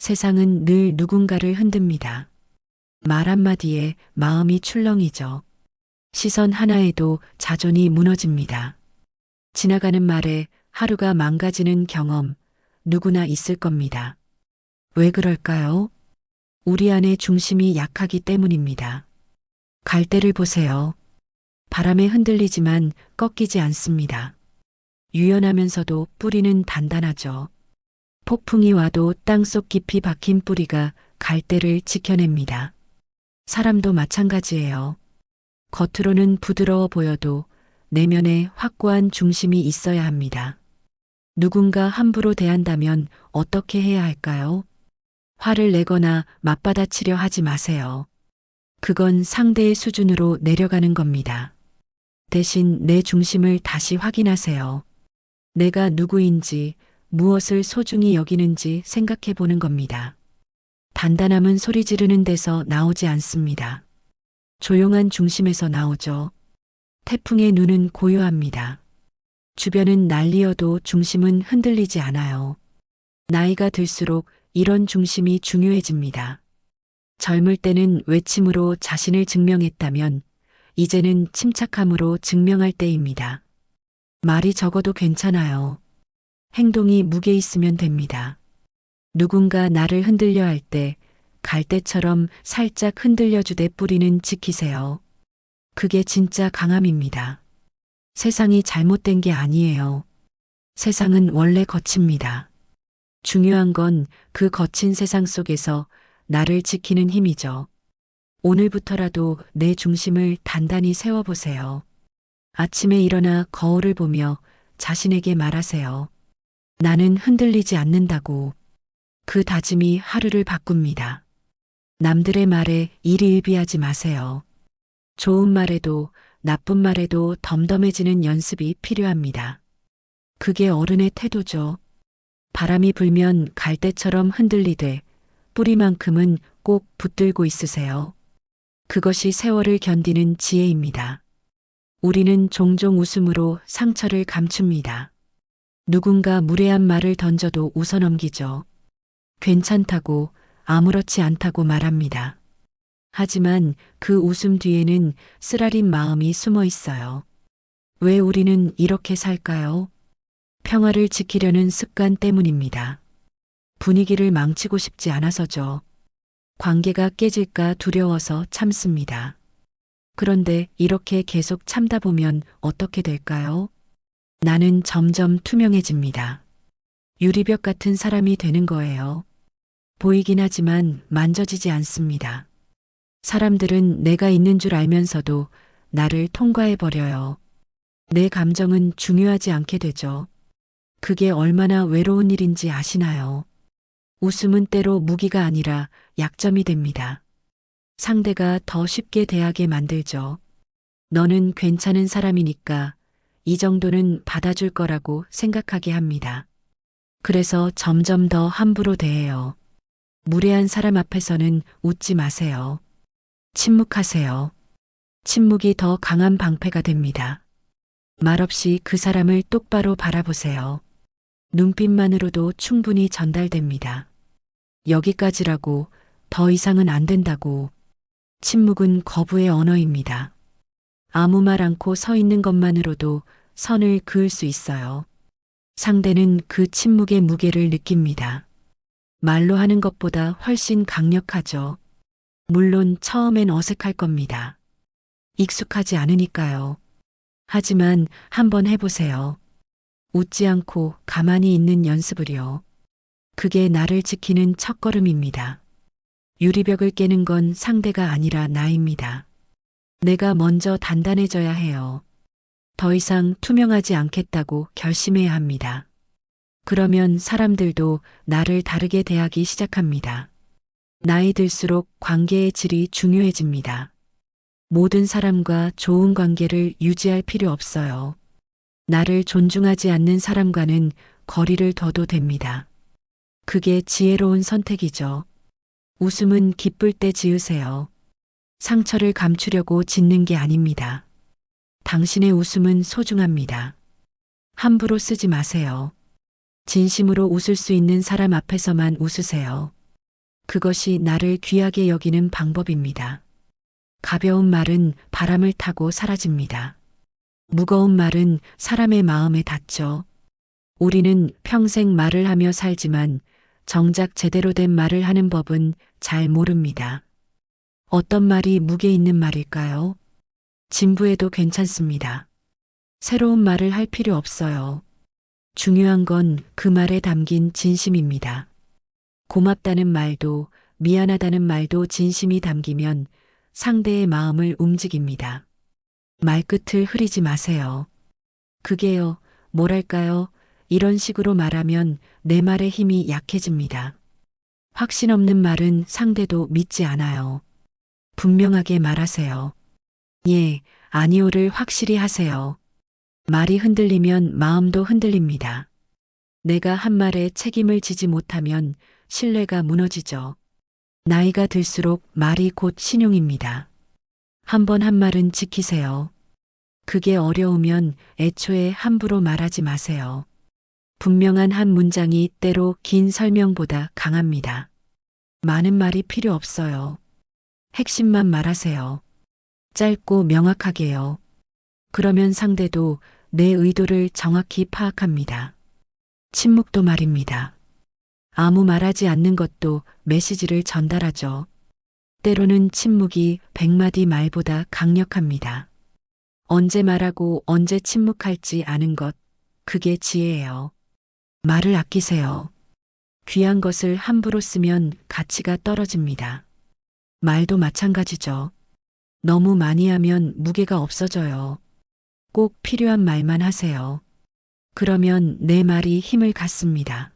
세상은 늘 누군가를 흔듭니다. 말 한마디에 마음이 출렁이죠. 시선 하나에도 자존이 무너집니다. 지나가는 말에 하루가 망가지는 경험 누구나 있을 겁니다. 왜 그럴까요? 우리 안의 중심이 약하기 때문입니다. 갈대를 보세요. 바람에 흔들리지만 꺾이지 않습니다. 유연하면서도 뿌리는 단단하죠. 폭풍이 와도 땅속 깊이 박힌 뿌리가 갈대를 지켜냅니다. 사람도 마찬가지예요. 겉으로는 부드러워 보여도 내면에 확고한 중심이 있어야 합니다. 누군가 함부로 대한다면 어떻게 해야 할까요? 화를 내거나 맞받아치려 하지 마세요. 그건 상대의 수준으로 내려가는 겁니다. 대신 내 중심을 다시 확인하세요. 내가 누구인지, 무엇을 소중히 여기는지 생각해 보는 겁니다. 단단함은 소리 지르는 데서 나오지 않습니다. 조용한 중심에서 나오죠. 태풍의 눈은 고요합니다. 주변은 난리여도 중심은 흔들리지 않아요. 나이가 들수록 이런 중심이 중요해집니다. 젊을 때는 외침으로 자신을 증명했다면 이제는 침착함으로 증명할 때입니다. 말이 적어도 괜찮아요. 행동이 무게 있으면 됩니다. 누군가 나를 흔들려 할 때 갈대처럼 살짝 흔들려주되 뿌리는 지키세요. 그게 진짜 강함입니다. 세상이 잘못된 게 아니에요. 세상은 원래 거칩니다. 중요한 건 그 거친 세상 속에서 나를 지키는 힘이죠. 오늘부터라도 내 중심을 단단히 세워보세요. 아침에 일어나 거울을 보며 자신에게 말하세요. 나는 흔들리지 않는다고. 그 다짐이 하루를 바꿉니다. 남들의 말에 일희일비하지 마세요. 좋은 말에도 나쁜 말에도 덤덤해지는 연습이 필요합니다. 그게 어른의 태도죠. 바람이 불면 갈대처럼 흔들리되 뿌리만큼은 꼭 붙들고 있으세요. 그것이 세월을 견디는 지혜입니다. 우리는 종종 웃음으로 상처를 감춥니다. 누군가 무례한 말을 던져도 웃어넘기죠. 괜찮다고, 아무렇지 않다고 말합니다. 하지만 그 웃음 뒤에는 쓰라린 마음이 숨어 있어요. 왜 우리는 이렇게 살까요? 평화를 지키려는 습관 때문입니다. 분위기를 망치고 싶지 않아서죠. 관계가 깨질까 두려워서 참습니다. 그런데 이렇게 계속 참다 보면 어떻게 될까요? 나는 점점 투명해집니다. 유리벽 같은 사람이 되는 거예요. 보이긴 하지만 만져지지 않습니다. 사람들은 내가 있는 줄 알면서도 나를 통과해버려요. 내 감정은 중요하지 않게 되죠. 그게 얼마나 외로운 일인지 아시나요? 웃음은 때로 무기가 아니라 약점이 됩니다. 상대가 더 쉽게 대하게 만들죠. 너는 괜찮은 사람이니까 이 정도는 받아줄 거라고 생각하게 합니다. 그래서 점점 더 함부로 대해요. 무례한 사람 앞에서는 웃지 마세요. 침묵하세요. 침묵이 더 강한 방패가 됩니다. 말없이 그 사람을 똑바로 바라보세요. 눈빛만으로도 충분히 전달됩니다. 여기까지라고, 더 이상은 안 된다고. 침묵은 거부의 언어입니다. 아무 말 않고 서 있는 것만으로도 선을 그을 수 있어요. 상대는 그 침묵의 무게를 느낍니다. 말로 하는 것보다 훨씬 강력하죠. 물론 처음엔 어색할 겁니다. 익숙하지 않으니까요. 하지만 한번 해보세요. 웃지 않고 가만히 있는 연습을요. 그게 나를 지키는 첫걸음입니다. 유리벽을 깨는 건 상대가 아니라 나입니다. 내가 먼저 단단해져야 해요. 더 이상 투명하지 않겠다고 결심해야 합니다. 그러면 사람들도 나를 다르게 대하기 시작합니다. 나이 들수록 관계의 질이 중요해집니다. 모든 사람과 좋은 관계를 유지할 필요 없어요. 나를 존중하지 않는 사람과는 거리를 둬도 됩니다. 그게 지혜로운 선택이죠. 웃음은 기쁠 때 지으세요. 상처를 감추려고 짓는 게 아닙니다. 당신의 웃음은 소중합니다. 함부로 쓰지 마세요. 진심으로 웃을 수 있는 사람 앞에서만 웃으세요. 그것이 나를 귀하게 여기는 방법입니다. 가벼운 말은 바람을 타고 사라집니다. 무거운 말은 사람의 마음에 닿죠. 우리는 평생 말을 하며 살지만 정작 제대로 된 말을 하는 법은 잘 모릅니다. 어떤 말이 무게 있는 말일까요? 진부해도 괜찮습니다. 새로운 말을 할 필요 없어요. 중요한 건 그 말에 담긴 진심입니다. 고맙다는 말도 미안하다는 말도 진심이 담기면 상대의 마음을 움직입니다. 말끝을 흐리지 마세요. 그게요, 뭐랄까요, 이런 식으로 말하면 내 말의 힘이 약해집니다. 확신 없는 말은 상대도 믿지 않아요. 분명하게 말하세요. 예, 아니오를 확실히 하세요. 말이 흔들리면 마음도 흔들립니다. 내가 한 말에 책임을 지지 못하면 신뢰가 무너지죠. 나이가 들수록 말이 곧 신용입니다. 한 번 한 말은 지키세요. 그게 어려우면 애초에 함부로 말하지 마세요. 분명한 한 문장이 때로 긴 설명보다 강합니다. 많은 말이 필요 없어요. 핵심만 말하세요. 짧고 명확하게요. 그러면 상대도 내 의도를 정확히 파악합니다. 침묵도 말입니다. 아무 말하지 않는 것도 메시지를 전달하죠. 때로는 침묵이 100마디 말보다 강력합니다. 언제 말하고 언제 침묵할지 아는 것, 그게 지혜예요. 말을 아끼세요. 귀한 것을 함부로 쓰면 가치가 떨어집니다. 말도 마찬가지죠. 너무 많이 하면 무게가 없어져요. 꼭 필요한 말만 하세요. 그러면 내 말이 힘을 갖습니다.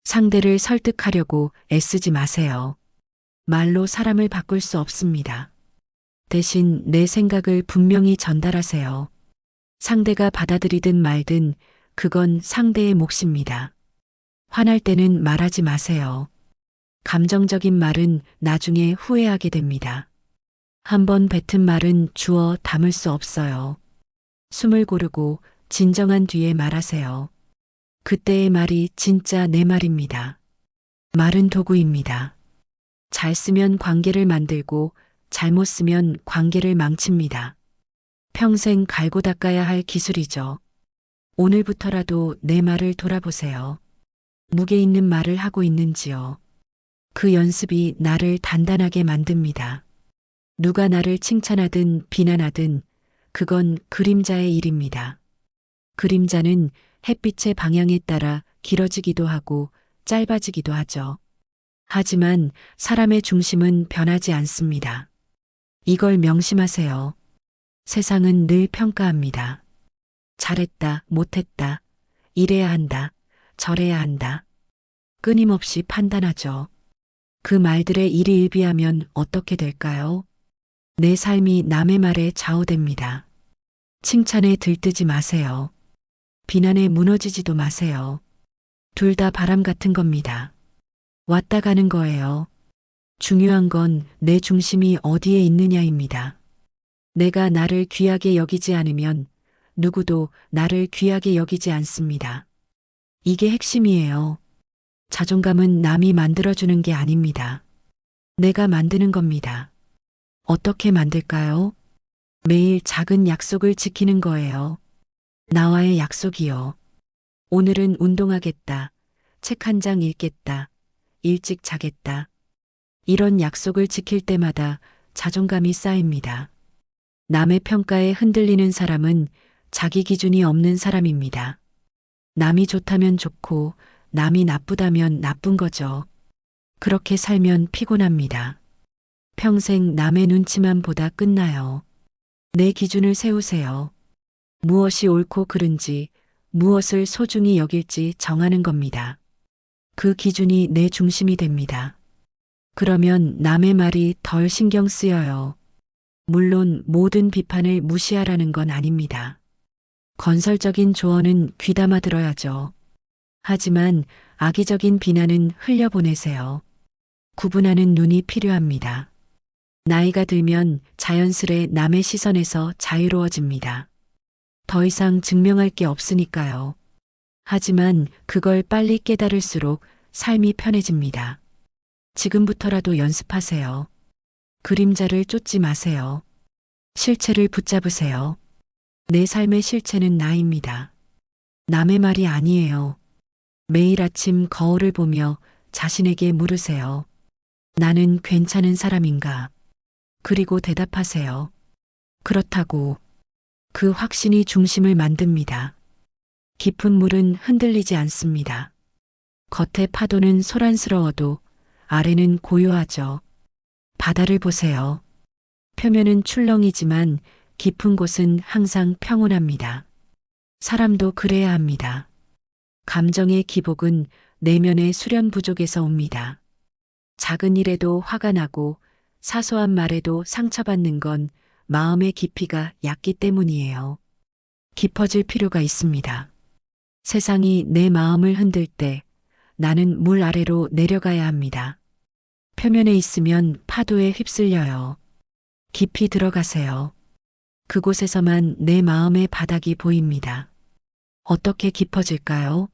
상대를 설득하려고 애쓰지 마세요. 말로 사람을 바꿀 수 없습니다. 대신 내 생각을 분명히 전달하세요. 상대가 받아들이든 말든 그건 상대의 몫입니다. 화날 때는 말하지 마세요. 감정적인 말은 나중에 후회하게 됩니다. 한번 뱉은 말은 주워 담을 수 없어요. 숨을 고르고 진정한 뒤에 말하세요. 그때의 말이 진짜 내 말입니다. 말은 도구입니다. 잘 쓰면 관계를 만들고 잘못 쓰면 관계를 망칩니다. 평생 갈고 닦아야 할 기술이죠. 오늘부터라도 내 말을 돌아보세요. 무게 있는 말을 하고 있는지요. 그 연습이 나를 단단하게 만듭니다. 누가 나를 칭찬하든 비난하든 그건 그림자의 일입니다. 그림자는 햇빛의 방향에 따라 길어지기도 하고 짧아지기도 하죠. 하지만 사람의 중심은 변하지 않습니다. 이걸 명심하세요. 세상은 늘 평가합니다. 잘했다, 못했다, 이래야 한다, 저래야 한다. 끊임없이 판단하죠. 그 말들에 일희일비하면 어떻게 될까요? 내 삶이 남의 말에 좌우됩니다. 칭찬에 들뜨지 마세요. 비난에 무너지지도 마세요. 둘 다 바람 같은 겁니다. 왔다 가는 거예요. 중요한 건 내 중심이 어디에 있느냐입니다. 내가 나를 귀하게 여기지 않으면 누구도 나를 귀하게 여기지 않습니다. 이게 핵심이에요. 자존감은 남이 만들어주는 게 아닙니다. 내가 만드는 겁니다. 어떻게 만들까요? 매일 작은 약속을 지키는 거예요. 나와의 약속이요. 오늘은 운동하겠다. 책 한 장 읽겠다. 일찍 자겠다. 이런 약속을 지킬 때마다 자존감이 쌓입니다. 남의 평가에 흔들리는 사람은 자기 기준이 없는 사람입니다. 남이 좋다면 좋고 남이 나쁘다면 나쁜 거죠. 그렇게 살면 피곤합니다. 평생 남의 눈치만 보다 끝나요. 내 기준을 세우세요. 무엇이 옳고 그른지, 무엇을 소중히 여길지 정하는 겁니다. 그 기준이 내 중심이 됩니다. 그러면 남의 말이 덜 신경 쓰여요. 물론 모든 비판을 무시하라는 건 아닙니다. 건설적인 조언은 귀담아 들어야죠. 하지만 악의적인 비난은 흘려보내세요. 구분하는 눈이 필요합니다. 나이가 들면 자연스레 남의 시선에서 자유로워집니다. 더 이상 증명할 게 없으니까요. 하지만 그걸 빨리 깨달을수록 삶이 편해집니다. 지금부터라도 연습하세요. 그림자를 쫓지 마세요. 실체를 붙잡으세요. 내 삶의 실체는 나입니다. 남의 말이 아니에요. 매일 아침 거울을 보며 자신에게 물으세요. 나는 괜찮은 사람인가? 그리고 대답하세요. 그렇다고. 그 확신이 중심을 만듭니다. 깊은 물은 흔들리지 않습니다. 겉의 파도는 소란스러워도 아래는 고요하죠. 바다를 보세요. 표면은 출렁이지만 깊은 곳은 항상 평온합니다. 사람도 그래야 합니다. 감정의 기복은 내면의 수련 부족에서 옵니다. 작은 일에도 화가 나고 사소한 말에도 상처받는 건 마음의 깊이가 얕기 때문이에요. 깊어질 필요가 있습니다. 세상이 내 마음을 흔들 때 나는 물 아래로 내려가야 합니다. 표면에 있으면 파도에 휩쓸려요. 깊이 들어가세요. 그곳에서만 내 마음의 바닥이 보입니다. 어떻게 깊어질까요?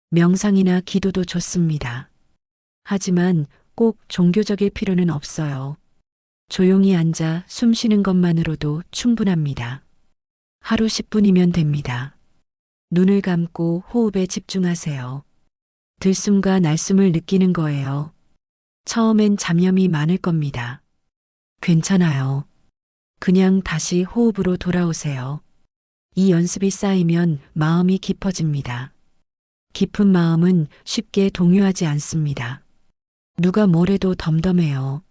명상이나 기도도 좋습니다. 하지만 꼭 종교적일 필요는 없어요. 조용히 앉아 숨 쉬는 것만으로도 충분합니다. 하루 10분이면 됩니다. 눈을 감고 호흡에 집중하세요. 들숨과 날숨을 느끼는 거예요. 처음엔 잡념이 많을 겁니다. 괜찮아요. 그냥 다시 호흡으로 돌아오세요. 이 연습이 쌓이면 마음이 깊어집니다. 깊은 마음은 쉽게 동요하지 않습니다. 누가 뭐래도 덤덤해요.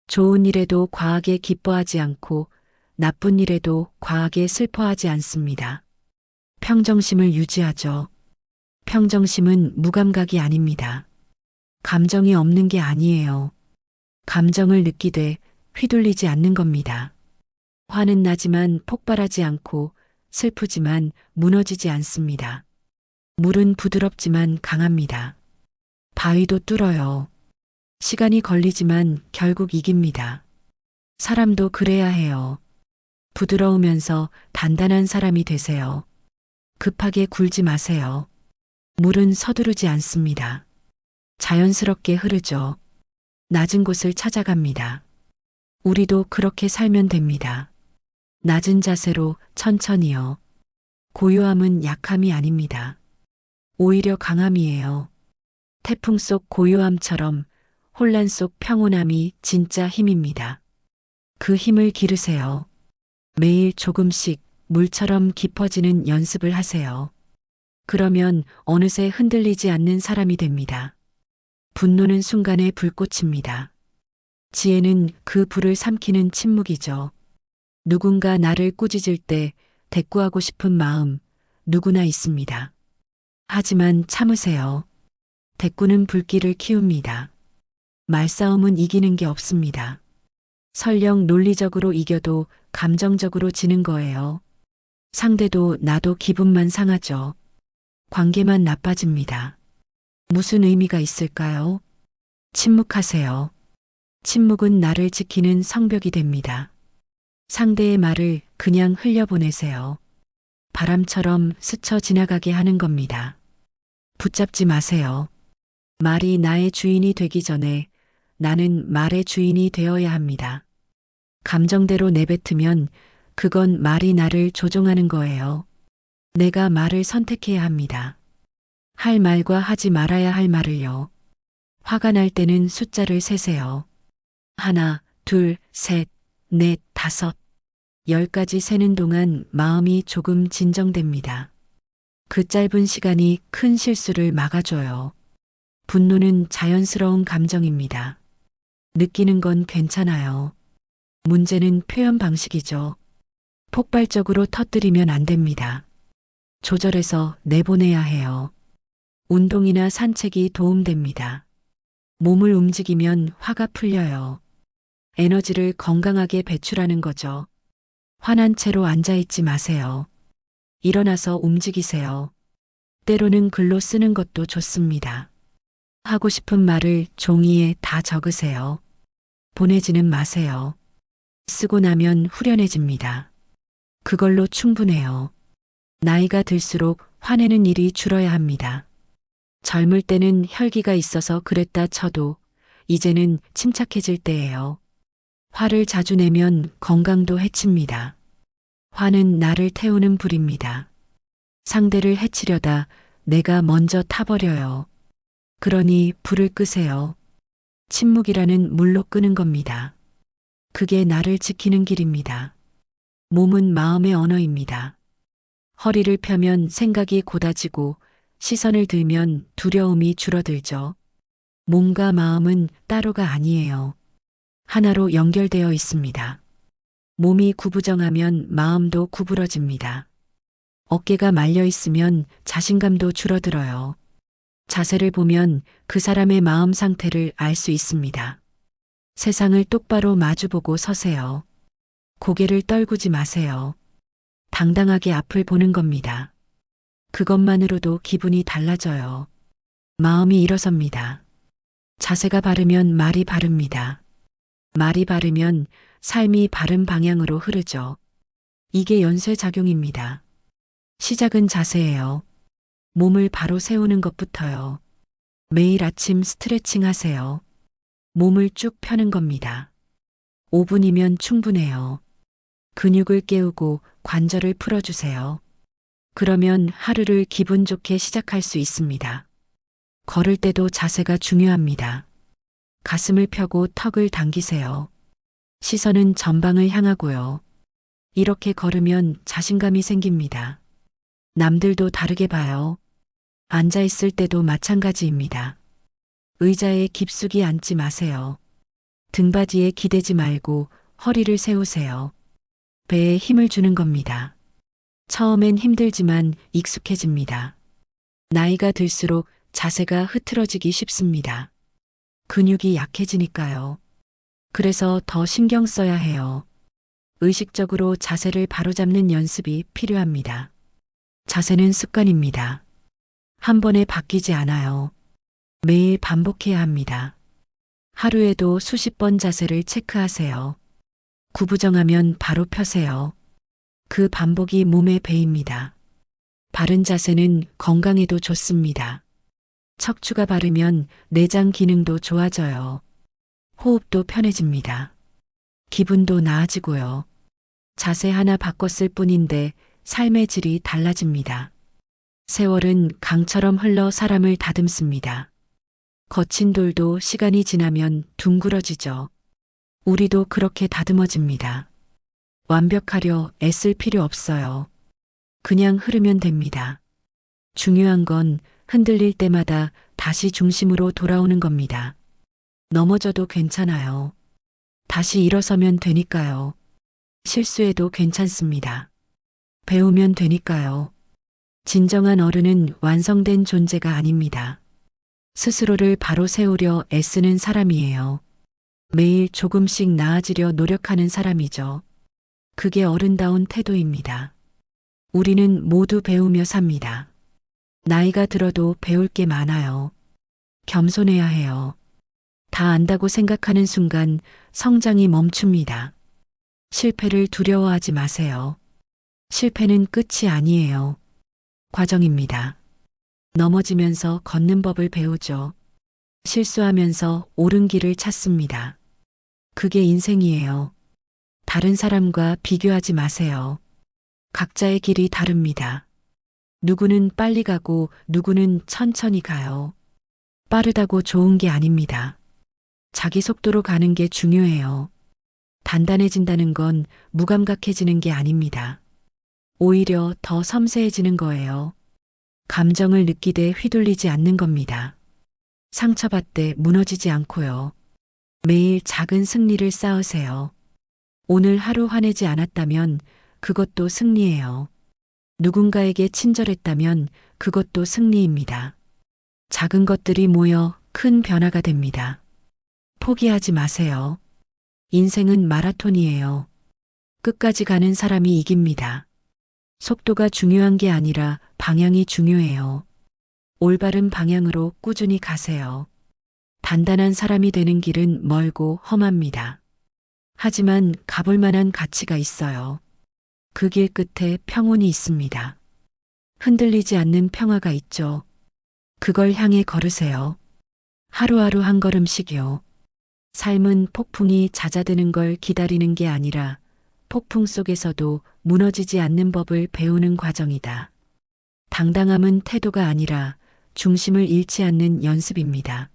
좋은 일에도 과하게 기뻐하지 않고 나쁜 일에도 과하게 슬퍼하지 않습니다. 평정심을 유지하죠. 평정심은 무감각이 아닙니다. 감정이 없는 게 아니에요. 감정을 느끼되 휘둘리지 않는 겁니다. 화는 나지만 폭발하지 않고 슬프지만 무너지지 않습니다. 물은 부드럽지만 강합니다. 바위도 뚫어요. 시간이 걸리지만 결국 이깁니다. 사람도 그래야 해요. 부드러우면서 단단한 사람이 되세요. 급하게 굴지 마세요. 물은 서두르지 않습니다. 자연스럽게 흐르죠. 낮은 곳을 찾아갑니다. 우리도 그렇게 살면 됩니다. 낮은 자세로 천천히요. 고요함은 약함이 아닙니다. 오히려 강함이에요. 태풍 속 고요함처럼 혼란 속 평온함이 진짜 힘입니다. 그 힘을 기르세요. 매일 조금씩 물처럼 깊어지는 연습을 하세요. 그러면 어느새 흔들리지 않는 사람이 됩니다. 분노는 순간에 불꽃입니다. 지혜는 그 불을 삼키는 침묵이죠. 누군가 나를 꾸짖을 때 대꾸하고 싶은 마음 누구나 있습니다. 하지만 참으세요. 대꾸는 불길을 키웁니다. 말싸움은 이기는 게 없습니다. 설령 논리적으로 이겨도 감정적으로 지는 거예요. 상대도 나도 기분만 상하죠. 관계만 나빠집니다. 무슨 의미가 있을까요? 침묵하세요. 침묵은 나를 지키는 성벽이 됩니다. 상대의 말을 그냥 흘려보내세요. 바람처럼 스쳐 지나가게 하는 겁니다. 붙잡지 마세요. 말이 나의 주인이 되기 전에 나는 말의 주인이 되어야 합니다. 감정대로 내뱉으면 그건 말이 나를 조종하는 거예요. 내가 말을 선택해야 합니다. 할 말과 하지 말아야 할 말을요. 화가 날 때는 숫자를 세세요. 하나, 둘, 셋, 넷, 다섯, 10까지 세는 동안 마음이 조금 진정됩니다. 그 짧은 시간이 큰 실수를 막아줘요. 분노는 자연스러운 감정입니다. 느끼는 건 괜찮아요. 문제는 표현 방식이죠. 폭발적으로 터뜨리면 안 됩니다. 조절해서 내보내야 해요. 운동이나 산책이 도움됩니다. 몸을 움직이면 화가 풀려요. 에너지를 건강하게 배출하는 거죠. 화난 채로 앉아있지 마세요. 일어나서 움직이세요. 때로는 글로 쓰는 것도 좋습니다. 하고 싶은 말을 종이에 다 적으세요. 보내지는 마세요. 쓰고 나면 후련해집니다. 그걸로 충분해요. 나이가 들수록 화내는 일이 줄어야 합니다. 젊을 때는 혈기가 있어서 그랬다 쳐도 이제는 침착해질 때예요. 화를 자주 내면 건강도 해칩니다. 화는 나를 태우는 불입니다. 상대를 해치려다 내가 먼저 타버려요. 그러니 불을 끄세요. 침묵이라는 물로 끄는 겁니다. 그게 나를 지키는 길입니다. 몸은 마음의 언어입니다. 허리를 펴면 생각이 곧아지고 시선을 들면 두려움이 줄어들죠. 몸과 마음은 따로가 아니에요. 하나로 연결되어 있습니다. 몸이 구부정하면 마음도 구부러집니다. 어깨가 말려 있으면 자신감도 줄어들어요. 자세를 보면 그 사람의 마음 상태를 알 수 있습니다. 세상을 똑바로 마주보고 서세요. 고개를 떨구지 마세요. 당당하게 앞을 보는 겁니다. 그것만으로도 기분이 달라져요. 마음이 일어섭니다. 자세가 바르면 말이 바릅니다. 말이 바르면 삶이 바른 방향으로 흐르죠. 이게 연쇄작용입니다. 시작은 자세예요. 몸을 바로 세우는 것부터요. 매일 아침 스트레칭 하세요. 몸을 쭉 펴는 겁니다. 5분이면 충분해요. 근육을 깨우고 관절을 풀어주세요. 그러면 하루를 기분 좋게 시작할 수 있습니다. 걸을 때도 자세가 중요합니다. 가슴을 펴고 턱을 당기세요. 시선은 전방을 향하고요. 이렇게 걸으면 자신감이 생깁니다. 남들도 다르게 봐요. 앉아있을 때도 마찬가지입니다. 의자에 깊숙이 앉지 마세요. 등받이에 기대지 말고 허리를 세우세요. 배에 힘을 주는 겁니다. 처음엔 힘들지만 익숙해집니다. 나이가 들수록 자세가 흐트러지기 쉽습니다. 근육이 약해지니까요. 그래서 더 신경 써야 해요. 의식적으로 자세를 바로잡는 연습이 필요합니다. 자세는 습관입니다. 한 번에 바뀌지 않아요. 매일 반복해야 합니다. 하루에도 수십 번 자세를 체크하세요. 구부정하면 바로 펴세요. 그 반복이 몸에 배입니다. 바른 자세는 건강에도 좋습니다. 척추가 바르면 내장 기능도 좋아져요. 호흡도 편해집니다. 기분도 나아지고요. 자세 하나 바꿨을 뿐인데 삶의 질이 달라집니다. 세월은 강처럼 흘러 사람을 다듬습니다. 거친 돌도 시간이 지나면 둥그러지죠. 우리도 그렇게 다듬어집니다. 완벽하려 애쓸 필요 없어요. 그냥 흐르면 됩니다. 중요한 건 흔들릴 때마다 다시 중심으로 돌아오는 겁니다. 넘어져도 괜찮아요. 다시 일어서면 되니까요. 실수해도 괜찮습니다. 배우면 되니까요. 진정한 어른은 완성된 존재가 아닙니다. 스스로를 바로 세우려 애쓰는 사람이에요. 매일 조금씩 나아지려 노력하는 사람이죠. 그게 어른다운 태도입니다. 우리는 모두 배우며 삽니다. 나이가 들어도 배울 게 많아요. 겸손해야 해요. 다 안다고 생각하는 순간 성장이 멈춥니다. 실패를 두려워하지 마세요. 실패는 끝이 아니에요. 과정입니다. 넘어지면서 걷는 법을 배우죠. 실수하면서 옳은 길을 찾습니다. 그게 인생이에요. 다른 사람과 비교하지 마세요. 각자의 길이 다릅니다. 누구는 빨리 가고 누구는 천천히 가요. 빠르다고 좋은 게 아닙니다. 자기 속도로 가는 게 중요해요. 단단해진다는 건 무감각해지는 게 아닙니다. 오히려 더 섬세해지는 거예요. 감정을 느끼되 휘둘리지 않는 겁니다. 상처받되 무너지지 않고요. 매일 작은 승리를 쌓으세요. 오늘 하루 화내지 않았다면 그것도 승리예요. 누군가에게 친절했다면 그것도 승리입니다. 작은 것들이 모여 큰 변화가 됩니다. 포기하지 마세요. 인생은 마라톤이에요. 끝까지 가는 사람이 이깁니다. 속도가 중요한 게 아니라 방향이 중요해요. 올바른 방향으로 꾸준히 가세요. 단단한 사람이 되는 길은 멀고 험합니다. 하지만 가볼 만한 가치가 있어요. 그 길 끝에 평온이 있습니다. 흔들리지 않는 평화가 있죠. 그걸 향해 걸으세요. 하루하루 한 걸음씩요. 삶은 폭풍이 잦아드는 걸 기다리는 게 아니라 폭풍 속에서도 무너지지 않는 법을 배우는 과정이다. 당당함은 태도가 아니라 중심을 잃지 않는 연습입니다.